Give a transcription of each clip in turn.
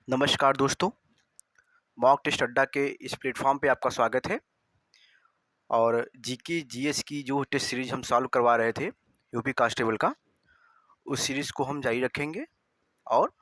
नमस्कार दोस्तों, mock test अड्डा के इस प्लेटफ़ॉर्म पे आपका स्वागत है। और जीके जीएस की जो टेस्ट सीरीज़ हम सॉल्व करवा रहे थे यूपी कांस्टेबल का, उस सीरीज़ को हम जारी रखेंगे और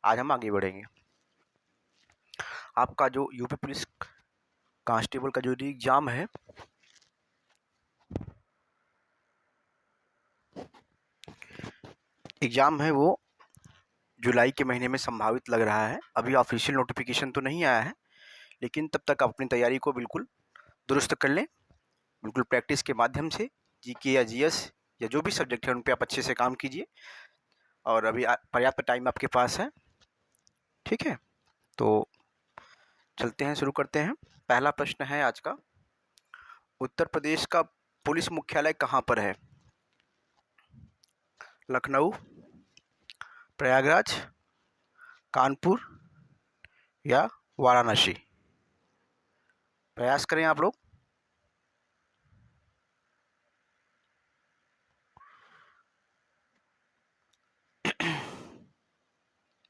आज हम आगे बढ़ेंगे। आपका जो यूपी पुलिस कांस्टेबल का जो एग्ज़ाम है, वो जुलाई के महीने में संभावित लग रहा है। अभी ऑफिशियल नोटिफिकेशन तो नहीं आया है, लेकिन तब तक आप अपनी तैयारी को बिल्कुल दुरुस्त कर लें। बिल्कुल प्रैक्टिस के माध्यम से जीके या जीएस या जो भी सब्जेक्ट है उन पे आप अच्छे से काम कीजिए। और अभी पर्याप्त टाइम आपके पास है, ठीक है? तो चलते हैं, शुरू करते हैं। पहला प्रश्न है आज का, उत्तर प्रदेश का पुलिस मुख्यालय कहाँ पर है? लखनऊ, प्रयागराज, कानपुर या वाराणसी? प्रयास करें आप लोग।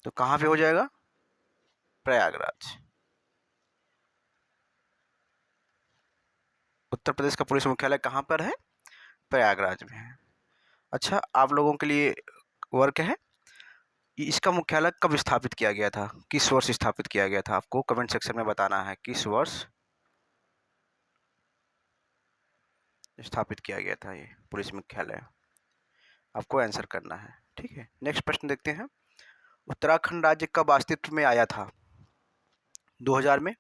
तो कहाँ पे हो जाएगा? प्रयागराज। उत्तर प्रदेश का पुलिस मुख्यालय कहाँ पर है? प्रयागराज में है। अच्छा, आप लोगों के लिए वर्क है, इसका मुख्यालय कब स्थापित किया गया था? किस वर्ष स्थापित किया गया था? आपको कमेंट सेक्शन में बताना है किस वर्ष स्थापित किया गया था ये पुलिस मुख्यालय। आपको आंसर करना है, ठीक है? नेक्स्ट प्रश्न देखते हैं। उत्तराखंड राज्य कब अस्तित्व में आया था? 2000 में,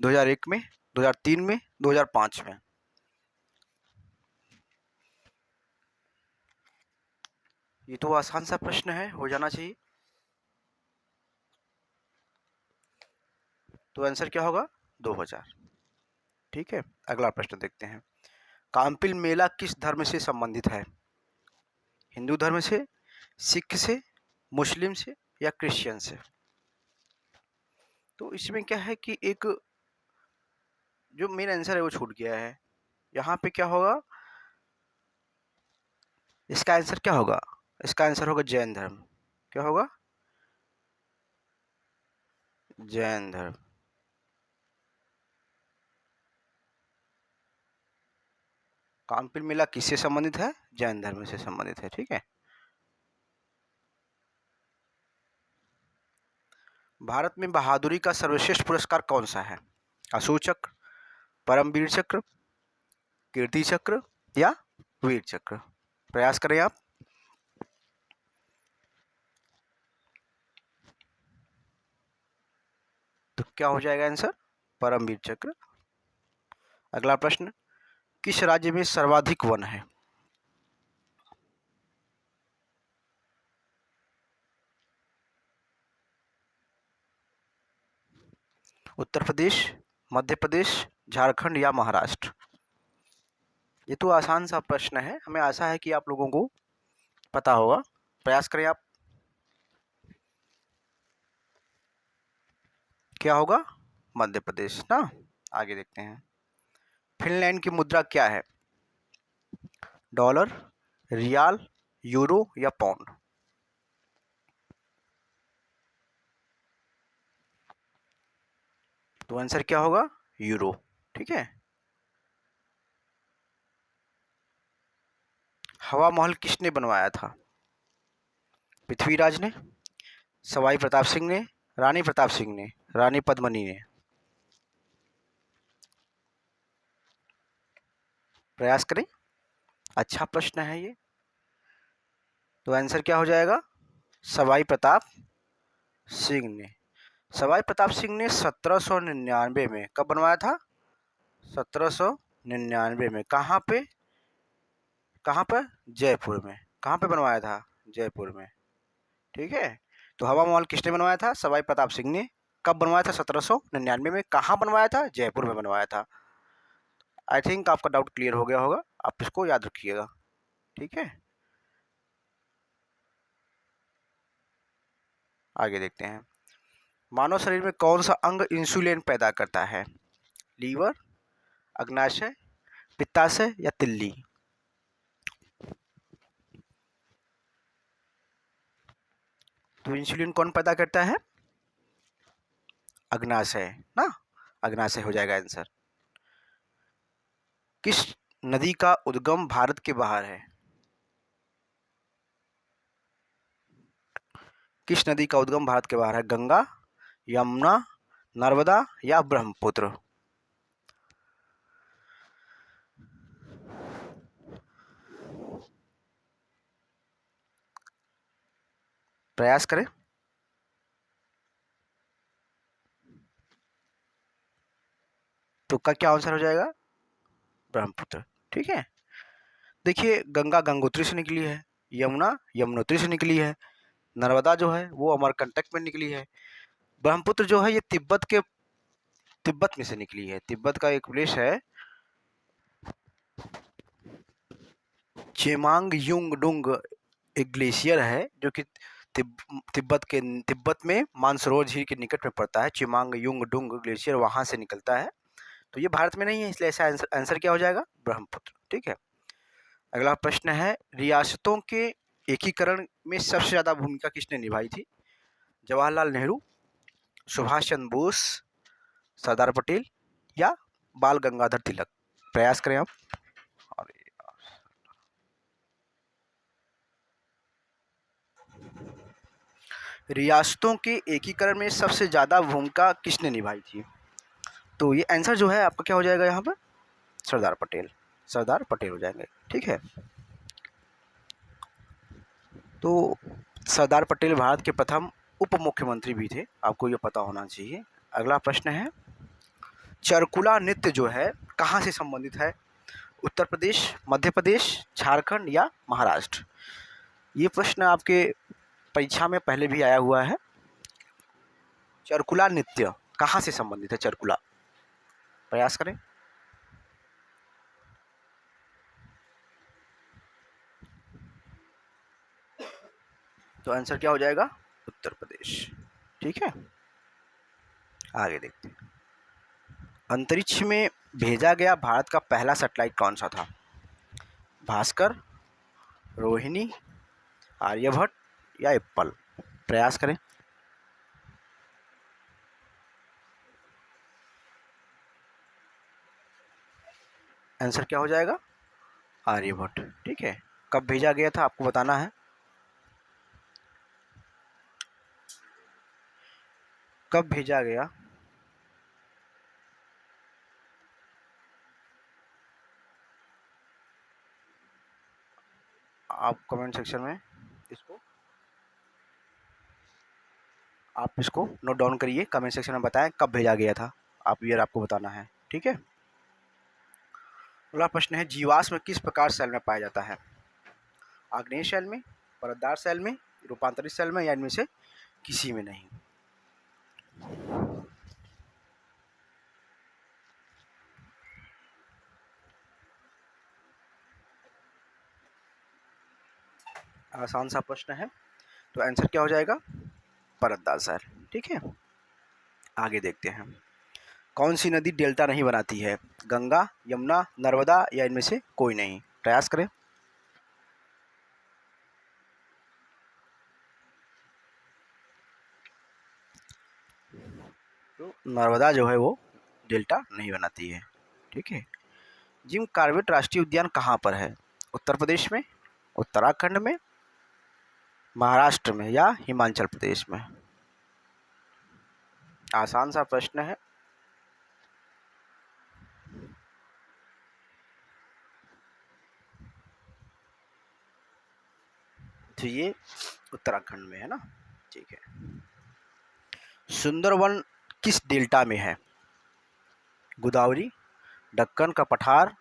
2001 में, 2003 में, 2005 में? ये तो आसान सा प्रश्न है, हो जाना चाहिए। तो आंसर क्या होगा? 2000। ठीक है, अगला प्रश्न देखते हैं। काम्पिल मेला किस धर्म से संबंधित है? हिंदू धर्म से, सिख से, मुस्लिम से या क्रिश्चियन से? तो इसमें क्या है कि एक जो मेन आंसर है वो छूट गया है। यहाँ पे क्या होगा? इसका आंसर क्या होगा? इसका आंसर होगा जैन धर्म। क्या होगा? जैन धर्म। काम्पिल मेला किससे संबंधित है? जैन धर्म से संबंधित है, ठीक है। भारत में बहादुरी का सर्वश्रेष्ठ पुरस्कार कौन सा है? अशोक चक्र, परमवीर चक्र, कीर्ति चक्र या वीर चक्र? प्रयास करें आप। तो क्या हो जाएगा आंसर? परमवीर चक्र। अगला प्रश्न, किस राज्य में सर्वाधिक वन है? उत्तर प्रदेश, मध्य प्रदेश, झारखंड या महाराष्ट्र? ये तो आसान सा प्रश्न है, हमें आशा है कि आप लोगों को पता होगा। प्रयास करें आप। क्या होगा? मध्य प्रदेश ना। आगे देखते हैं। फिनलैंड की मुद्रा क्या है? डॉलर, रियाल, यूरो या पाउंड? तो आंसर क्या होगा? यूरो, ठीक है। हवा महल किसने बनवाया था? पृथ्वीराज ने, सवाई प्रताप सिंह ने, रानी प्रताप सिंह ने, रानी पद्मिनी ने? प्रयास करें, अच्छा प्रश्न है ये। तो आंसर क्या हो जाएगा? सवाई प्रताप सिंह ने। सवाई प्रताप सिंह ने 1799 में कब बनवाया था? 1799 में। कहाँ पे? कहाँ पर? जयपुर में। कहाँ पे बनवाया था? जयपुर में, ठीक है। तो हवा महल किसने बनवाया था? सवाई प्रताप सिंह ने। कब बनवाया था? 1799 में। कहाँ बनवाया था? जयपुर में बनवाया था। आई थिंक आपका डाउट क्लियर हो गया होगा, आप इसको याद रखिएगा, ठीक है। आगे देखते हैं। मानव शरीर में कौन सा अंग इंसुलिन पैदा करता है? लीवर, अग्नाशय, पित्ताशय या तिल्ली? तो इंसुलिन कौन पैदा करता है? अग्नाशय ना, अग्नाशय हो जाएगा आंसर। किस नदी का उद्गम भारत के बाहर है? किस नदी का उद्गम भारत के बाहर है? गंगा, यमुना, नर्मदा या ब्रह्मपुत्र? प्रयास करें। तो का क्या आंसर हो जाएगा? ब्रह्मपुत्र। ठीक है, देखिए गंगा गंगोत्री से निकली है, यमुना यमुनोत्री से निकली है, नर्मदा जो है वो अमरकंटक में निकली है, ब्रह्मपुत्र जो है ये तिब्बत में से निकली है। तिब्बत का एक प्रदेश है चेमांग युंग डुंग, एक ग्लेशियर है जो कि तिब्बत में मानसरोवर झील के निकट में पड़ता है। चेमांग युंग डुंग ग्लेशियर वहां से निकलता है। तो ये भारत में नहीं है, इसलिए ऐसा आंसर क्या हो जाएगा? ब्रह्मपुत्र। ठीक है, अगला प्रश्न है, रियासतों के एकीकरण में सबसे ज्यादा भूमिका किसने निभाई थी? जवाहरलाल नेहरू, सुभाष चंद्र बोस, सरदार पटेल या बाल गंगाधर तिलक? प्रयास करें आप। रियासतों के एकीकरण में सबसे ज्यादा भूमिका किसने निभाई थी? तो ये आंसर जो है आपका क्या हो जाएगा यहाँ पर? सरदार पटेल। सरदार पटेल हो जाएंगे। ठीक है, तो सरदार पटेल भारत के प्रथम उप मुख्यमंत्री भी थे, आपको ये पता होना चाहिए। अगला प्रश्न है, चरकुला नृत्य जो है कहाँ से संबंधित है? उत्तर प्रदेश, मध्य प्रदेश, झारखंड या महाराष्ट्र? ये प्रश्न आपके परीक्षा में पहले भी आया हुआ है। चरकुला नृत्य कहाँ से संबंधित है? चरकुला, प्रयास करें। तो आंसर क्या हो जाएगा? उत्तर प्रदेश। ठीक है, आगे देखते हैं। अंतरिक्ष में भेजा गया भारत का पहला सैटेलाइट कौन सा था? भास्कर, रोहिणी, आर्यभट्ट या एप्पल? प्रयास करें। आंसर क्या हो जाएगा? आर्यभट्ट। ठीक है, कब भेजा गया था आपको बताना है। कब भेजा गया? आप कमेंट सेक्शन में इसको नोट डाउन करिए, कमेंट सेक्शन में बताएं कब भेजा गया था। आप ईयर आपको बताना है। ठीक है, अगला प्रश्न है, जीवाश्म किस प्रकार सेल में पाया जाता है? आग्नेय सेल में, परतदार सेल में, रूपांतरित सेल में या इनमें से किसी में नहीं? आसान सा प्रश्न है, तो आंसर क्या हो जाएगा? परतदार सेल। ठीक है, आगे देखते हैं। कौन सी नदी डेल्टा नहीं बनाती है? गंगा, यमुना, नर्मदा या इनमें से कोई नहीं? प्रयास करें। तो नर्मदा जो है वो डेल्टा नहीं बनाती है। ठीक है, जिम कॉर्बेट राष्ट्रीय उद्यान कहाँ पर है? उत्तर प्रदेश में, उत्तराखंड में, महाराष्ट्र में या हिमाचल प्रदेश में? आसान सा प्रश्न है। तो ये उत्तराखंड में है ना। ठीक है, सुंदरवन किस डेल्टा में है? गोदावरी, दक्कन का पठार,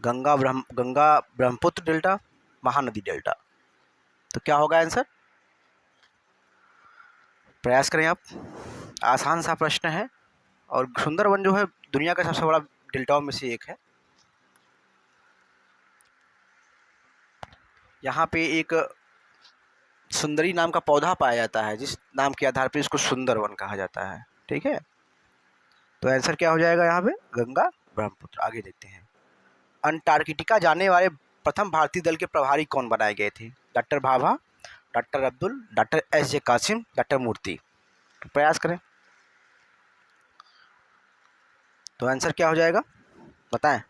गंगा ब्रह्मपुत्र डेल्टा, महानदी डेल्टा? तो क्या होगा आंसर? प्रयास करें आप। आसान सा प्रश्न है, और सुंदरवन जो है दुनिया का सबसे बड़ा डेल्टाओं में से एक है। यहाँ पे एक सुंदरी नाम का पौधा पाया जाता है, जिस नाम के आधार पर इसको सुंदरवन कहा जाता है। ठीक है, तो आंसर क्या हो जाएगा यहाँ पे? गंगा ब्रह्मपुत्र। आगे देखते हैं। अंटार्कटिका जाने वाले प्रथम भारतीय दल के प्रभारी कौन बनाए गए थे? Doctor Bhabha, doctor Abdul, doctor S J Kasim, doctor Murthy? प्रयास करें। तो आंसर क्या हो जाएगा बताएं।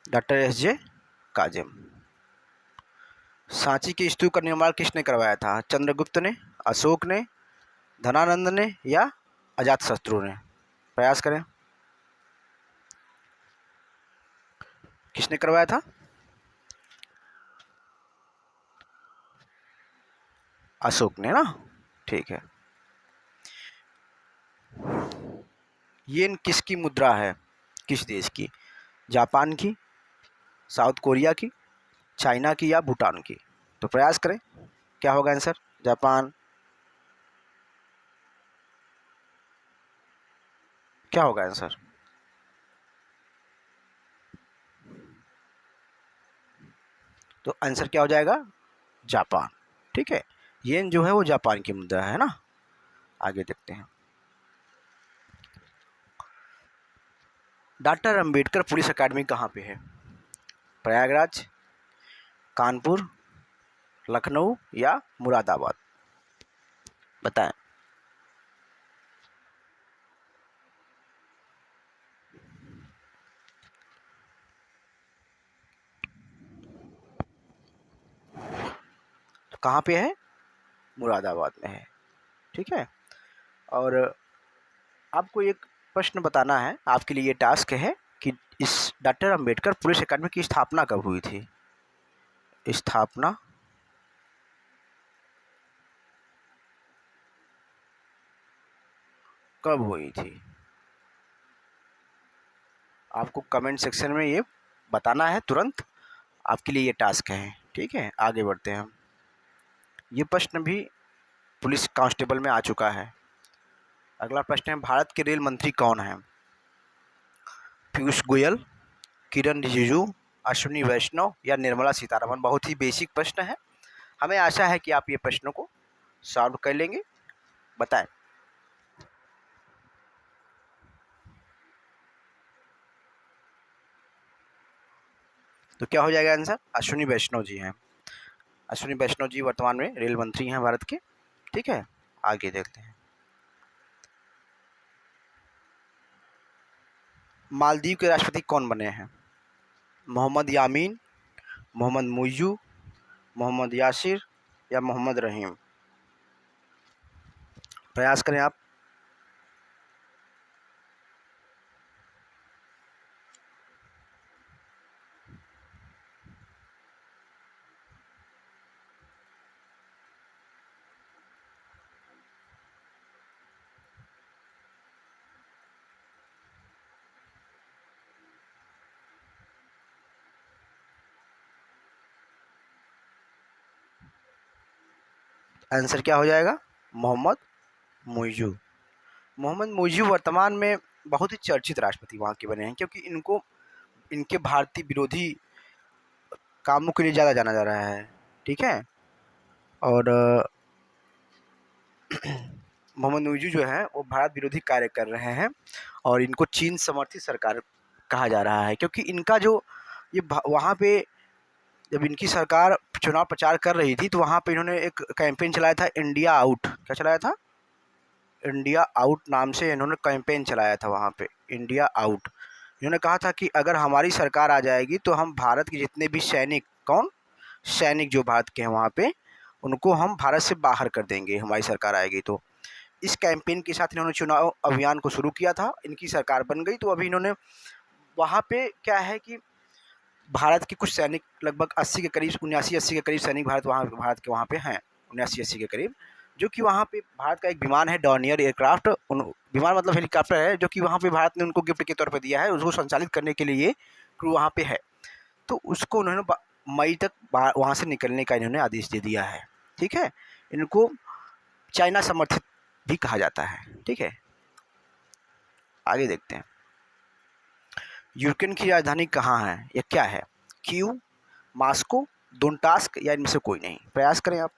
Doctor SJ. काजिम। सांची की स्तूप का निर्माण किसने करवाया था? चंद्रगुप्त ने, अशोक ने, धनानंद ने या अजातशत्रु ने? प्रयास करें। किसने करवाया था? अशोक ने ना। ठीक है। येन किसकी मुद्रा है? किस देश की? जापान की, साउथ कोरिया की, चाइना की या भूटान की? तो प्रयास करें। क्या होगा आंसर? जापान। क्या होगा आंसर? तो आंसर क्या हो जाएगा? जापान। ठीक है। येन जो है वो जापान की मुद्रा है ना। आगे देखते हैं। डॉक्टर अंबेडकर पुलिस अकेडमी कहाँ पे है? प्रयागराज, कानपुर, लखनऊ या मुरादाबाद? बताएं। तो कहाँ पे है? मुरादाबाद में है। ठीक है। और आपको एक प्रश्न बताना है, आपके लिए ये टास्क है कि इस डॉक्टर अंबेडकर पुलिस अकेडमी की स्थापना कब हुई थी? स्थापना कब हुई थी? आपको कमेंट सेक्शन में ये बताना है तुरंत। आपके लिए ये टास्क है। ठीक है। आगे बढ़ते हैं हम। ये प्रश्न भी पुलिस कांस्टेबल में आ चुका है। अगला प्रश्न है, भारत के रेल मंत्री कौन है? पीयूष गोयल, किरण रिजिजू, अश्विनी वैष्णव या निर्मला सीतारमण? बहुत ही बेसिक प्रश्न है। हमें आशा है कि आप ये प्रश्नों को सॉल्व कर लेंगे। बताएं। तो क्या हो जाएगा आंसर? अश्विनी वैष्णव जी हैं। अश्विनी वैष्णव जी वर्तमान में रेल मंत्री हैं भारत के। ठीक है। आगे देखते हैं। मालदीव के राष्ट्रपति कौन बने हैं? मोहम्मद यामीन, मोहम्मद मुइजू, मोहम्मद यासिर या मोहम्मद रहीम? प्रयास करें आप। आंसर क्या हो जाएगा? मोहम्मद मुइजू। मोहम्मद मुइजू वर्तमान में बहुत ही चर्चित राष्ट्रपति वहाँ के बने हैं, क्योंकि इनको इनके भारतीय विरोधी कामों के लिए ज़्यादा जाना जा रहा है। ठीक है। और मोहम्मद मुइजू जो है वो भारत विरोधी कार्य कर रहे हैं और इनको चीन समर्थित सरकार कहा जा रहा है, क्योंकि इनका जो ये वहाँ पे जब इनकी सरकार चुनाव प्रचार कर रही थी तो वहाँ पे इन्होंने एक कैंपेन चलाया था, इंडिया आउट। क्या चलाया था? इंडिया आउट नाम से इन्होंने कैंपेन चलाया था वहाँ पे, इंडिया आउट। इन्होंने कहा था कि अगर हमारी सरकार आ जाएगी तो हम भारत के जितने भी सैनिक, कौन सैनिक जो भारत के हैं वहाँ पे, उनको हम भारत से बाहर कर देंगे, हमारी सरकार आएगी तो। इस कैंपेन के साथ इन्होंने चुनाव अभियान को शुरू किया था। इनकी सरकार बन गई तो अभी इन्होंने वहाँ पे क्या है कि भारत के कुछ सैनिक लगभग 80 के करीब, 79-80 के करीब सैनिक भारत के वहाँ पे हैं, 79-80 के करीब, जो कि वहाँ पे भारत का एक विमान है डॉर्नियर एयरक्राफ्ट, उन विमान मतलब हेलीकॉप्टर है, जो कि वहाँ पे भारत ने उनको गिफ्ट के तौर पे दिया है, उसको संचालित करने के लिए क्रू वहाँ पे है। तो उसको उन्होंने मई तक वहाँ से निकलने का इन्होंने आदेश दे दिया है। ठीक है। इनको चाइना समर्थित भी कहा जाता है। ठीक है। आगे देखते हैं। यूक्रेन की राजधानी कहाँ है या क्या है? कीव, मास्को, डोनटास्क या इनमें से कोई नहीं? प्रयास करें आप।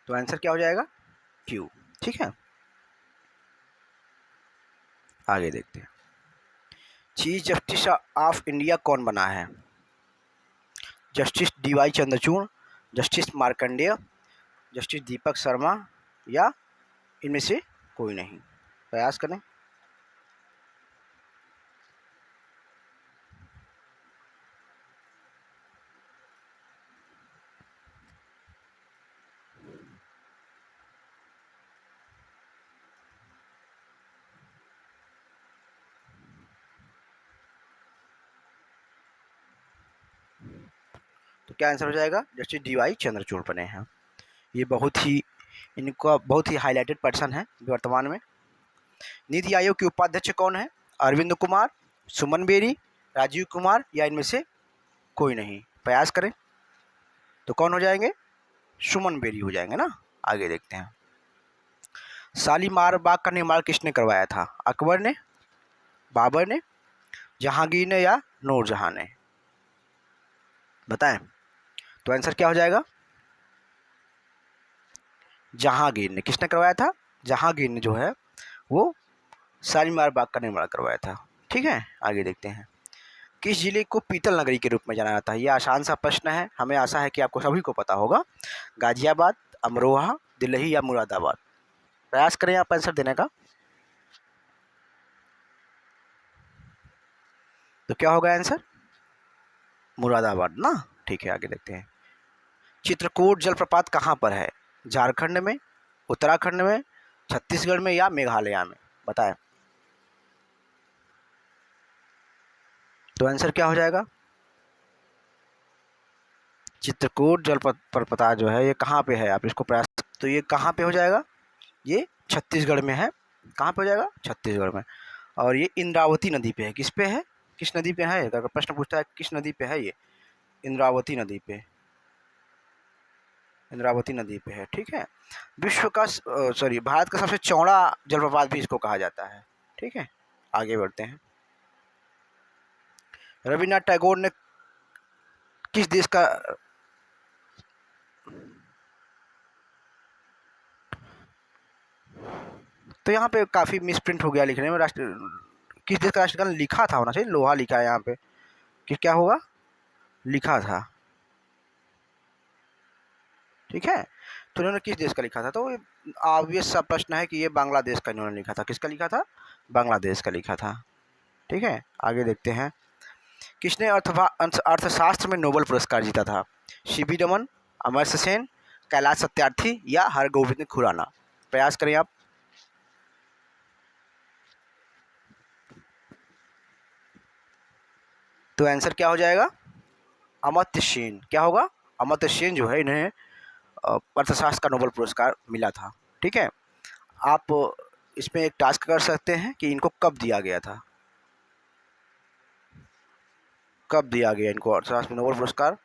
तो आंसर क्या हो जाएगा? क्यू। ठीक है। आगे देखते हैं। चीफ जस्टिस ऑफ इंडिया कौन बना है? Justice D Y. Chandrachud, justice Markandey, justice Deepak Sharma या इनमें से कोई नहीं? प्रयास करें। तो क्या आंसर हो जाएगा? Justice D Y. चंद्रचूड़ बने हैं। ये इनका बहुत ही हाईलाइटेड पर्सन है वर्तमान में। नीति आयोग के उपाध्यक्ष कौन है? अरविंद कुमार, सुमन बेरी, राजीव कुमार या इनमें से कोई नहीं? प्रयास करें। तो कौन हो जाएंगे? सुमन बेरी हो जाएंगे ना। आगे देखते हैं। शालीमार बाग का निर्माण किसने करवाया था? अकबर ने, बाबर ने, जहांगीर ने या नूरजहां ने? बताएं। तो आंसर क्या हो जाएगा? जहांगीर ने। किसने करवाया था? जहांगीर ने जो है वो शालीमार बाग का निर्माण करवाया था। ठीक है, आगे देखते हैं। किस जिले को पीतल नगरी के रूप में जाना जाता है? ये आसान सा प्रश्न है, हमें आशा है कि आपको सभी को पता होगा। गाजियाबाद, अमरोहा, दिल्ली या मुरादाबाद? प्रयास करें आप आंसर देने का। तो क्या होगा आंसर? मुरादाबाद ना। ठीक है, आगे देखते हैं। चित्रकूट जलप्रपात कहाँ पर है? झारखंड में, उत्तराखंड में, छत्तीसगढ़ में या मेघालय में? बताएं। तो आंसर क्या हो जाएगा? चित्रकूट जलप्रपात जो है ये कहाँ पे है? आप इसको प्रयास। तो ये कहाँ पे हो जाएगा? ये छत्तीसगढ़ में है। कहाँ पे हो जाएगा? छत्तीसगढ़ में। और ये इंद्रावती नदी पे है। किस पे है? किस नदी पे है? अगर प्रश्न पूछता है किस नदी पे है, ये इंद्रावती नदी पे, इंद्रावती नदी पे है। ठीक है। विश्व का भारत का सबसे चौड़ा जलप्रपात भी इसको कहा जाता है। ठीक है, आगे बढ़ते हैं। रविन्द्रनाथ टैगोर ने किस देश का तो यहाँ पे काफ़ी मिसप्रिंट हो गया लिखने में। किस देश का राष्ट्रगान लिखा था होना चाहिए, लोहा लिखा है यहाँ पे। कि क्या होगा? लिखा था। ठीक है, तो इन्होंने किस देश का लिखा था? तो ऑब्वियस सा प्रश्न है कि ये बांग्लादेश का इन्होंने लिखा था। किसका लिखा था? बांग्लादेश का लिखा था। ठीक है, आगे देखते हैं। किसने अर्थशास्त्र में नोबेल पुरस्कार जीता था? सी.वी. रमन, अमर्त्य सेन, कैलाश सत्यार्थी या हरगोविंद खुराना? प्रयास करें आप। तो आंसर क्या हो जाएगा? अमर्त्य सेन। क्या होगा? अमर्त्य सेन जो है, इन्हें अर्थशास्त्र का नोबेल पुरस्कार मिला था। ठीक है, आप इसमें एक टास्क कर सकते हैं कि इनको कब दिया गया था। कब दिया गया इनको अर्थशास्त्र में नोबेल पुरस्कार?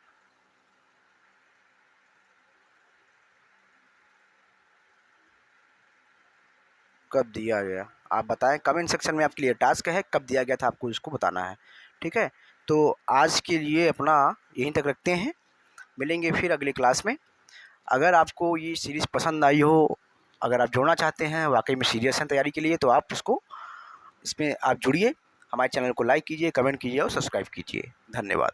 कब दिया गया आप बताएं। कमेंट सेक्शन में आपके लिए टास्क है, कब दिया गया था आपको इसको बताना है। ठीक है, तो आज के लिए अपना यहीं तक रखते हैं। मिलेंगे फिर अगली क्लास में। अगर आपको ये सीरीज़ पसंद आई हो, अगर आप जुड़ना चाहते हैं, वाकई में सीरियस हैं तैयारी के लिए, तो आप इसमें आप जुड़िए। हमारे चैनल को लाइक कीजिए, कमेंट कीजिए और सब्सक्राइब कीजिए। धन्यवाद।